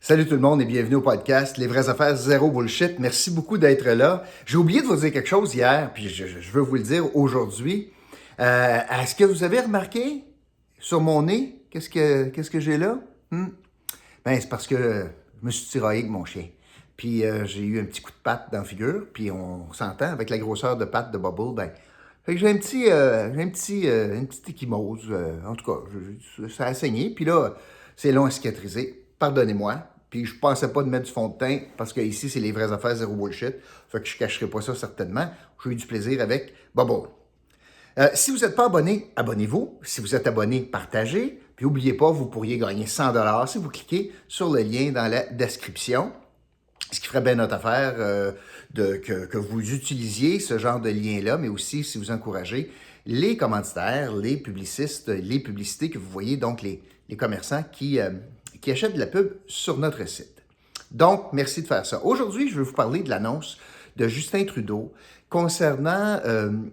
Salut tout le monde et bienvenue au podcast Les vraies affaires zéro bullshit. Merci beaucoup d'être là. J'ai oublié de vous dire quelque chose hier, puis je veux vous le dire aujourd'hui. Est-ce que vous avez remarqué sur mon nez, qu'est-ce que j'ai là? Ben, c'est parce que je me suis tiraillé avec mon chien. Puis j'ai eu un petit coup de patte dans la figure, puis on s'entend avec la grosseur de patte de Bubble, ben, fait que une petite échymose. En tout cas, ça a saigné. Puis là, c'est long à cicatriser. Pardonnez-moi. Puis je pensais pas de mettre du fond de teint parce que ici, c'est les vraies affaires zéro bullshit. Fait que je cacherai pas ça certainement. J'ai eu du plaisir avec Bubble. Si vous n'êtes pas abonné, abonnez-vous. Si vous êtes abonné, partagez. Puis n'oubliez pas, vous pourriez gagner 100$ si vous cliquez sur le lien dans la description. Ce qui ferait bien notre affaire que vous utilisiez ce genre de lien-là, mais aussi si vous encouragez les commanditaires, les publicistes, les publicités que vous voyez, donc les commerçants qui achètent de la pub sur notre site. Donc, merci de faire ça. Aujourd'hui, je vais vous parler de l'annonce de Justin Trudeau concernant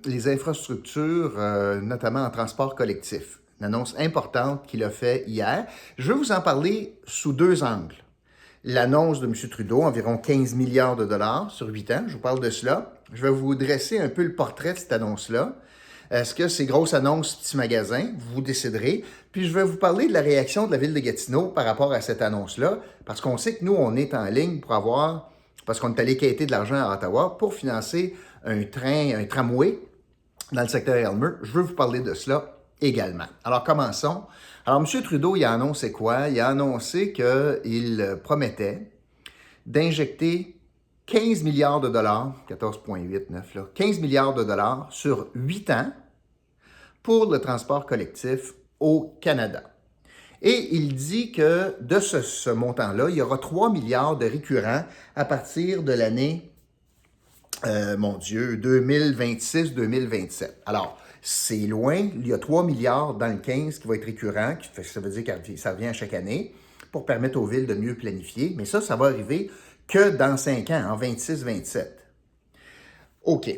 les infrastructures, notamment en transport collectif. Une annonce importante qu'il a fait hier. Je vais vous en parler sous deux angles. L'annonce de M. Trudeau, environ 15 milliards de dollars sur 8 ans, je vous parle de cela. Je vais vous dresser un peu le portrait de cette annonce-là. Est-ce que c'est grosse annonce, petit magasin? Vous déciderez. Puis je vais vous parler de la réaction de la ville de Gatineau par rapport à cette annonce-là, parce qu'on sait que nous, on est en ligne pour parce qu'on est allé quêter de l'argent à Ottawa pour financer un tramway dans le secteur Elmer. Je veux vous parler de cela également. Alors, commençons. Alors, M. Trudeau, il a annoncé quoi? Il a annoncé qu'il promettait d'injecter 15 milliards de dollars, 14,89 là, 15 milliards de dollars sur 8 ans pour le transport collectif au Canada. Et il dit que de ce montant-là, il y aura 3 milliards de récurrents à partir de l'année, 2026-2027. Alors, c'est loin. Il y a 3 milliards dans le 15 qui va être récurrent, ça veut dire que ça revient à chaque année pour permettre aux villes de mieux planifier. Mais ça va arriver que dans 5 ans, en 26-27. OK.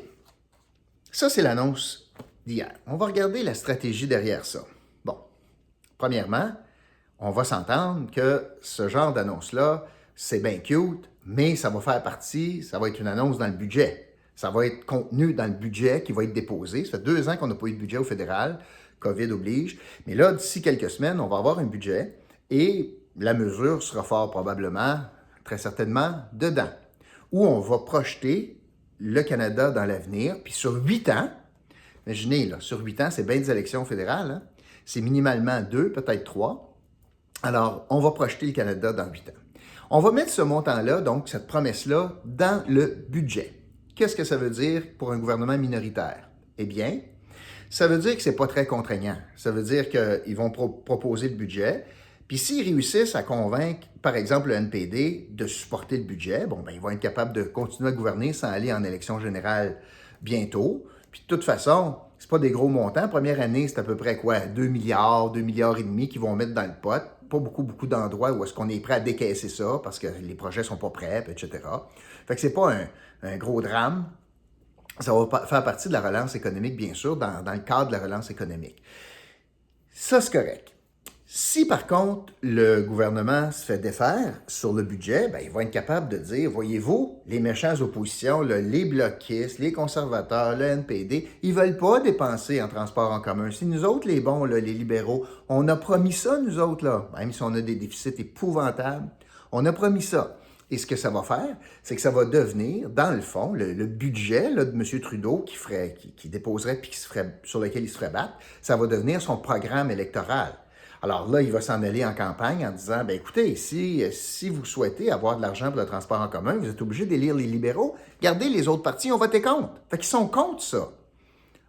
Ça, c'est l'annonce d'hier. On va regarder la stratégie derrière ça. Bon, premièrement, on va s'entendre que ce genre d'annonce-là, c'est bien cute, mais ça va faire partie, ça va être une annonce dans le budget. Ça va être contenu dans le budget qui va être déposé. Ça fait 2 ans qu'on n'a pas eu de budget au fédéral, COVID oblige. Mais là, d'ici quelques semaines, on va avoir un budget et la mesure sera fort probablement, très certainement, dedans. Où on va projeter le Canada dans l'avenir, puis sur 8 ans, imaginez, là, sur 8 ans, c'est bien des élections fédérales, hein? C'est minimalement 2, peut-être 3. Alors, on va projeter le Canada dans 8 ans. On va mettre ce montant-là, donc cette promesse-là, dans le budget. Qu'est-ce que ça veut dire pour un gouvernement minoritaire? Eh bien, ça veut dire que ce n'est pas très contraignant. Ça veut dire qu'ils vont proposer le budget. Puis s'ils réussissent à convaincre, par exemple, le NPD de supporter le budget, bon, ben, ils vont être capables de continuer à gouverner sans aller en élection générale bientôt. Puis de toute façon, c'est pas des gros montants. Première année, c'est à peu près quoi? 2 milliards, 2 milliards et demi qu'ils vont mettre dans le pot. Pas beaucoup d'endroits où est-ce qu'on est prêt à décaisser ça parce que les projets sont pas prêts, etc. Fait que c'est pas un gros drame. Ça va faire partie de la relance économique, bien sûr, dans le cadre de la relance économique. Ça, c'est correct. Si, par contre, le gouvernement se fait défaire sur le budget, ben, ils vont être capables de dire, voyez-vous, les méchants oppositions, là, les bloquistes, les conservateurs, le NPD, ils ne veulent pas dépenser en transport en commun. Si nous autres, les bons, là, les libéraux, on a promis ça, nous autres, là, même si on a des déficits épouvantables, on a promis ça. Et ce que ça va faire, c'est que ça va devenir, dans le fond, le budget là, de M. Trudeau qui déposerait puis sur lequel il se ferait battre, ça va devenir son programme électoral. Alors là, il va s'en aller en campagne en disant, ben écoutez, si vous souhaitez avoir de l'argent pour le transport en commun, vous êtes obligé d'élire les libéraux. Gardez les autres partis, ont voté contre. Fait qu'ils sont contre ça.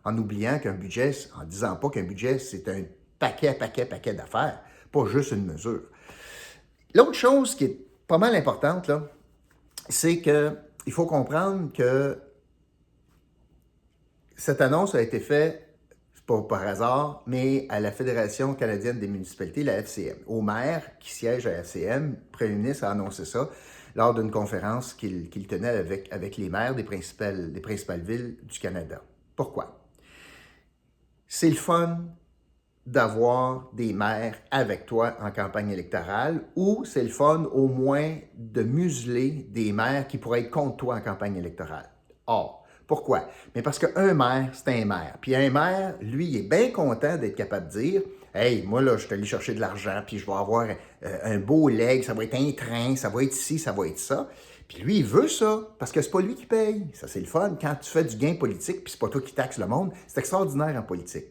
En oubliant qu'un budget, en disant pas qu'un budget, c'est un paquet d'affaires, pas juste une mesure. L'autre chose qui est pas mal importante, là, c'est qu'il faut comprendre que cette annonce a été faite, pas par hasard, mais à la Fédération canadienne des municipalités, la FCM. Au maire qui siège à la FCM, le premier ministre a annoncé ça lors d'une conférence qu'il tenait avec les maires des principales villes du Canada. Pourquoi? C'est le fun d'avoir des maires avec toi en campagne électorale ou c'est le fun au moins de museler des maires qui pourraient être contre toi en campagne électorale. Or, pourquoi? Mais parce qu'un maire, c'est un maire. Puis un maire, lui, il est bien content d'être capable de dire hey, moi, là, je suis allé chercher de l'argent, puis je vais avoir un beau leg, ça va être un train, ça va être ci, ça va être ça. Puis lui, il veut ça, parce que c'est pas lui qui paye. Ça, c'est le fun. Quand tu fais du gain politique, puis c'est pas toi qui taxes le monde, c'est extraordinaire en politique.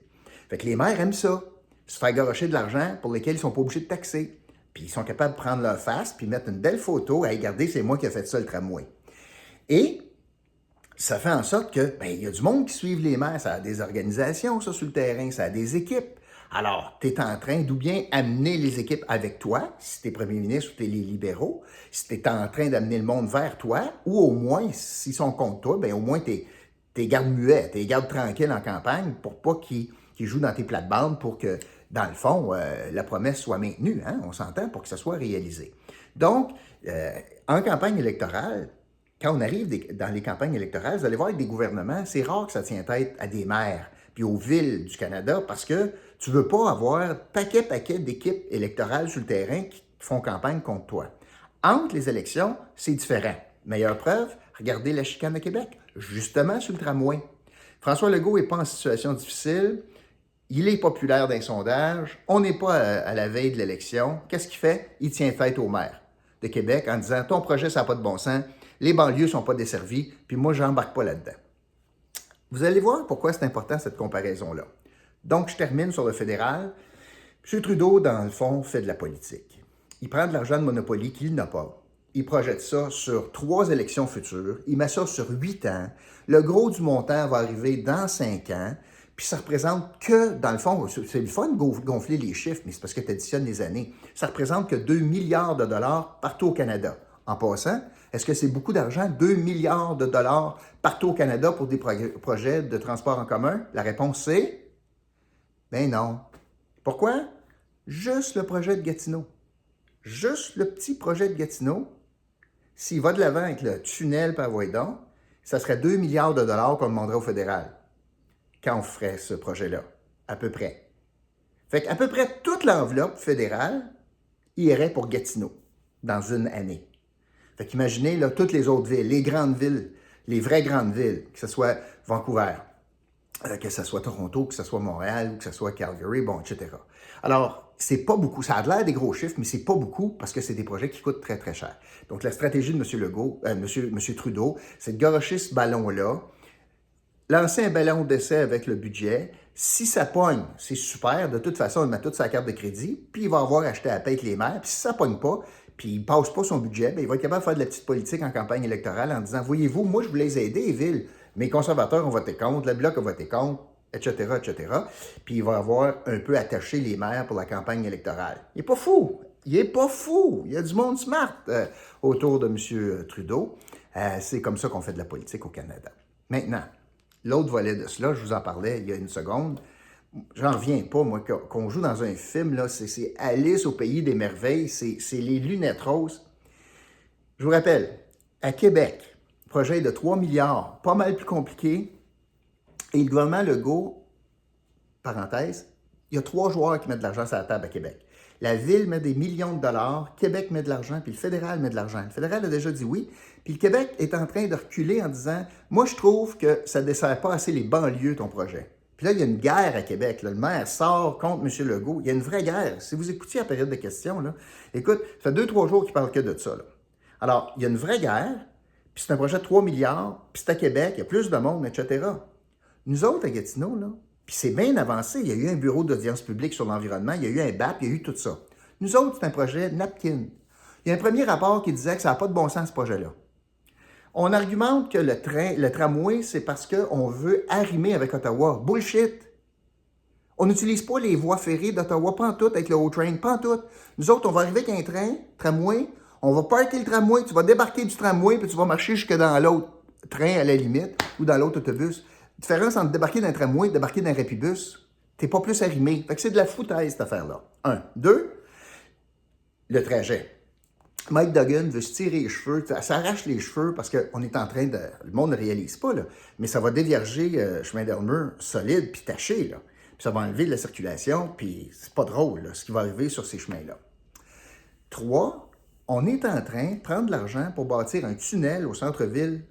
Fait que les maires aiment ça, se faire garocher de l'argent pour lesquels ils sont pas obligés de taxer. Puis ils sont capables de prendre leur face, puis mettre une belle photo, hey, regardez, c'est moi qui ai fait ça, le tramway. Et ça fait en sorte que, ben, il y a du monde qui suit les maires, ça a des organisations, ça, sur le terrain, ça a des équipes. Alors, tu es en train d'ou bien amener les équipes avec toi, si tu es premier ministre ou tu es les libéraux, si tu es en train d'amener le monde vers toi, ou au moins, s'ils sont contre toi, bien, au moins, tu es garde-muet, tu es garde tranquille en campagne pour pas qu'ils jouent dans tes plates-bandes pour que, dans le fond, la promesse soit maintenue, hein? On s'entend, pour que ça soit réalisé. Donc, en campagne électorale, quand on arrive dans les campagnes électorales, vous allez voir avec des gouvernements, c'est rare que ça tienne tête à des maires puis aux villes du Canada parce que tu ne veux pas avoir paquet d'équipes électorales sur le terrain qui font campagne contre toi. Entre les élections, c'est différent. Meilleure preuve, regardez la chicane à Québec, justement sur le tramway. François Legault n'est pas en situation difficile, il est populaire dans les sondages, on n'est pas à la veille de l'élection. Qu'est-ce qu'il fait? Il tient tête au maire de Québec en disant « Ton projet, ça n'a pas de bon sens, les banlieues ne sont pas desservies, puis moi, je n'embarque pas là-dedans. » Vous allez voir pourquoi c'est important cette comparaison-là. Donc, je termine sur le fédéral. M. Trudeau, dans le fond, fait de la politique. Il prend de l'argent de Monopoly qu'il n'a pas. Il projette ça sur 3 élections futures. Il met ça sur 8 ans. Le gros du montant va arriver dans 5 ans. Puis ça représente que, dans le fond, c'est le fun de gonfler les chiffres, mais c'est parce que tu additionnes les années. Ça représente que 2 milliards de dollars partout au Canada. En passant, est-ce que c'est beaucoup d'argent? 2 milliards de dollars partout au Canada pour des projets de transport en commun? La réponse c'est ben non. Pourquoi? Juste le projet de Gatineau. Juste le petit projet de Gatineau. S'il va de l'avant avec le tunnel par Voidon, ça serait 2 milliards de dollars qu'on demanderait au fédéral quand on ferait ce projet-là, à peu près. Fait qu'à peu près toute l'enveloppe fédérale irait pour Gatineau dans une année. Fait qu'imaginez là, toutes les autres villes, les grandes villes, les vraies grandes villes, que ce soit Vancouver, que ce soit Toronto, que ce soit Montréal, ou que ce soit Calgary, bon, etc. Alors, c'est pas beaucoup. Ça a l'air des gros chiffres, mais c'est pas beaucoup parce que c'est des projets qui coûtent très, très cher. Donc, la stratégie de M. Trudeau, c'est de garocher ce ballon-là, lancer un ballon d'essai avec le budget. Si ça pogne, c'est super. De toute façon, il met toute sa carte de crédit, puis il va avoir acheté à paix les maires. Puis si ça pogne pas, puis il ne passe pas son budget, bien, il va être capable de faire de la petite politique en campagne électorale en disant « Voyez-vous, moi, je voulais les aider, les villes. Mes conservateurs ont voté contre, le Bloc a voté contre, etc., etc. » Puis il va avoir un peu attaché les maires pour la campagne électorale. Il n'est pas fou. Il n'est pas fou. Il y a du monde smart autour de M. Trudeau. C'est comme ça qu'on fait de la politique au Canada. Maintenant, l'autre volet de cela, je vous en parlais il y a une seconde, j'en reviens pas, moi, qu'on joue dans un film, là, c'est Alice au pays des merveilles, c'est les lunettes roses. Je vous rappelle, à Québec, projet de 3 milliards, pas mal plus compliqué, et le gouvernement Legault, parenthèse, il y a 3 joueurs qui mettent de l'argent sur la table à Québec. La Ville met des millions de dollars, Québec met de l'argent, puis le fédéral met de l'argent. Le fédéral a déjà dit oui, puis le Québec est en train de reculer en disant « Moi, je trouve que ça ne dessert pas assez les banlieues, ton projet. » Puis là, il y a une guerre à Québec. Là. Le maire sort contre M. Legault. Il y a une vraie guerre. Si vous écoutiez la période de questions, là, écoute, ça fait 2-3 jours qu'il ne parle que de ça. Là. Alors, il y a une vraie guerre, puis c'est un projet de 3 milliards, puis c'est à Québec, il y a plus de monde, etc. Nous autres, à Gatineau, là, puis c'est bien avancé. Il y a eu un bureau d'audience publique sur l'environnement, il y a eu un BAP, il y a eu tout ça. Nous autres, c'est un projet napkin. Il y a un premier rapport qui disait que ça n'a pas de bon sens, ce projet-là. On argumente que le tramway, c'est parce qu'on veut arrimer avec Ottawa. Bullshit! On n'utilise pas les voies ferrées d'Ottawa, pas en tout, avec le O-Train, pas en tout. Nous autres, on va arriver avec un tramway, on va parker le tramway, tu vas débarquer du tramway, puis tu vas marcher jusque dans l'autre train, à la limite, ou dans l'autre autobus. La différence entre débarquer d'un tramway et débarquer d'un répibus, t'es pas plus arrimé. Fait que c'est de la foutaise, cette affaire-là. 1. 2, le trajet. Mike Duggan veut se tirer les cheveux, ça s'arrache les cheveux parce qu'on est en train de... Le monde ne réalise pas, là, mais ça va dévierger chemin d'Elmer solide puis taché. Là. puis ça va enlever de la circulation, puis c'est pas drôle, là, ce qui va arriver sur ces chemins-là. 3, on est en train de prendre de l'argent pour bâtir un tunnel au centre-ville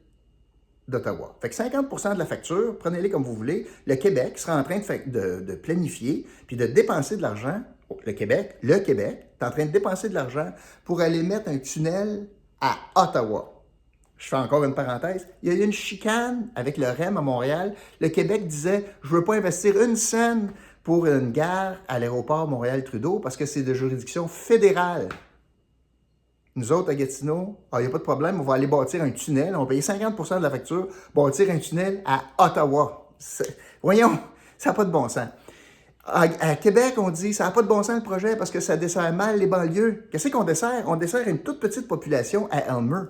d'Ottawa. Fait que 50% de la facture, prenez-les comme vous voulez, le Québec sera en train de planifier puis de dépenser de l'argent, le Québec est en train de dépenser de l'argent pour aller mettre un tunnel à Ottawa. Je fais encore une parenthèse. Il y a eu une chicane avec le REM à Montréal. Le Québec disait « Je ne veux pas investir une scène pour une gare à l'aéroport Montréal-Trudeau parce que c'est de juridiction fédérale. » Nous autres, à Gatineau, il n'y a pas de problème, on va aller bâtir un tunnel, on va payer 50% de la facture, bâtir un tunnel à Ottawa. Voyons, ça n'a pas de bon sens. À Québec, on dit, ça n'a pas de bon sens le projet parce que ça dessert mal les banlieues. Qu'est-ce qu'on dessert? On dessert une toute petite population à Elmer.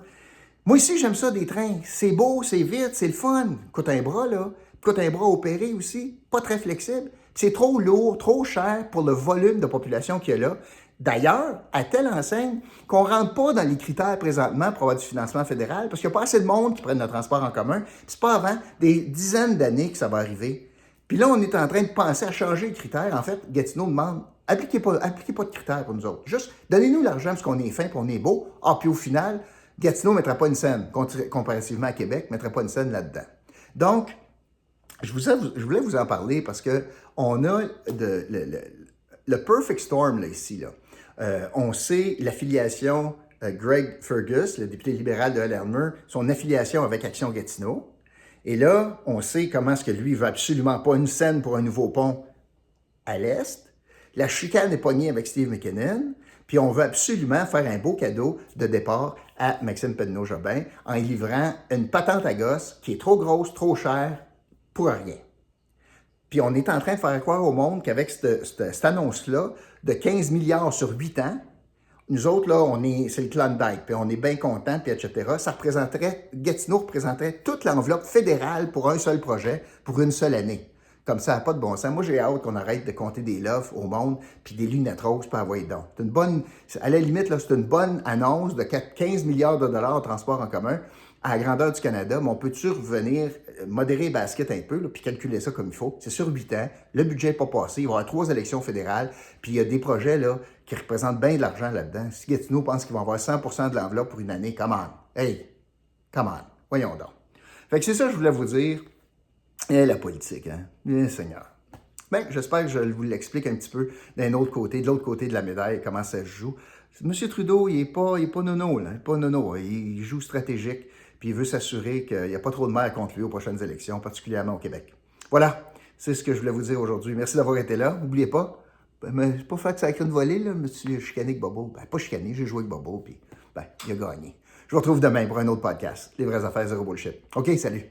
Moi ici, j'aime ça des trains. C'est beau, c'est vite, c'est le fun. Coûte un bras, là. Coûte un bras opéré aussi. Pas très flexible. C'est trop lourd, trop cher pour le volume de population qu'il y a là. D'ailleurs, à telle enseigne qu'on ne rentre pas dans les critères présentement pour avoir du financement fédéral parce qu'il n'y a pas assez de monde qui prenne le transport en commun. C'est pas avant des dizaines d'années que ça va arriver. Puis là, on est en train de penser à changer les critères. En fait, Gatineau demande, appliquez pas de critères pour nous autres. Juste, donnez-nous l'argent parce qu'on est fin et on est beau. Puis au final, Gatineau ne mettra pas une scène, comparativement à Québec, ne mettra pas une scène là-dedans. Donc, je voulais vous en parler parce qu'on a le perfect storm là, ici. Là. On sait l'affiliation Greg Fergus, le député libéral de Elmer, son affiliation avec Action Gatineau. Et là, on sait comment est-ce que lui ne veut absolument pas une scène pour un nouveau pont à l'Est. La chicane est pognée avec Steve McKinnon. Puis on veut absolument faire un beau cadeau de départ à Maxime Pedneau-Jobin en lui livrant une patente à gosse qui est trop grosse, trop chère, pour rien. Puis on est en train de faire croire au monde qu'avec cette annonce-là, de 15 milliards sur 8 ans, nous autres, là, c'est le Klondike, puis on est bien contents, puis etc. Gatineau représenterait toute l'enveloppe fédérale pour un seul projet, pour une seule année. Comme ça n'a pas de bon sens. Moi, j'ai hâte qu'on arrête de compter des loves au monde, puis des lunettes roses, puis envoyer donc. À la limite, là, c'est une bonne annonce de 15 milliards de dollars en transport en commun à la grandeur du Canada, mais on peut-tu revenir, modérer les baskets un peu, là, puis calculer ça comme il faut? C'est sur 8 ans, le budget n'est pas passé, il va y avoir 3 élections fédérales, puis il y a des projets là, qui représentent bien de l'argent là-dedans. Si Gatineau pense qu'ils vont avoir 100% de l'enveloppe pour une année, come on! Hey! Come on! Voyons donc. Fait que c'est ça que je voulais vous dire. Et la politique, hein? Bien Seigneur. Bien, j'espère que je vous l'explique un petit peu d'un autre côté, de l'autre côté de la médaille, comment ça se joue. M. Trudeau, il n'est pas nono, là. Il n'est pas nono. Il joue stratégique, puis il veut s'assurer qu'il n'y a pas trop de mer contre lui aux prochaines élections, particulièrement au Québec. Voilà, c'est ce que je voulais vous dire aujourd'hui. Merci d'avoir été là. N'oubliez pas, mais c'est pas fait que ça a écrit une volée, là. Je me suis chicané avec Bobo. Ben, pas chicané, j'ai joué avec Bobo, puis il a gagné. Je vous retrouve demain pour un autre podcast. Les vraies affaires, zéro bullshit. OK, salut.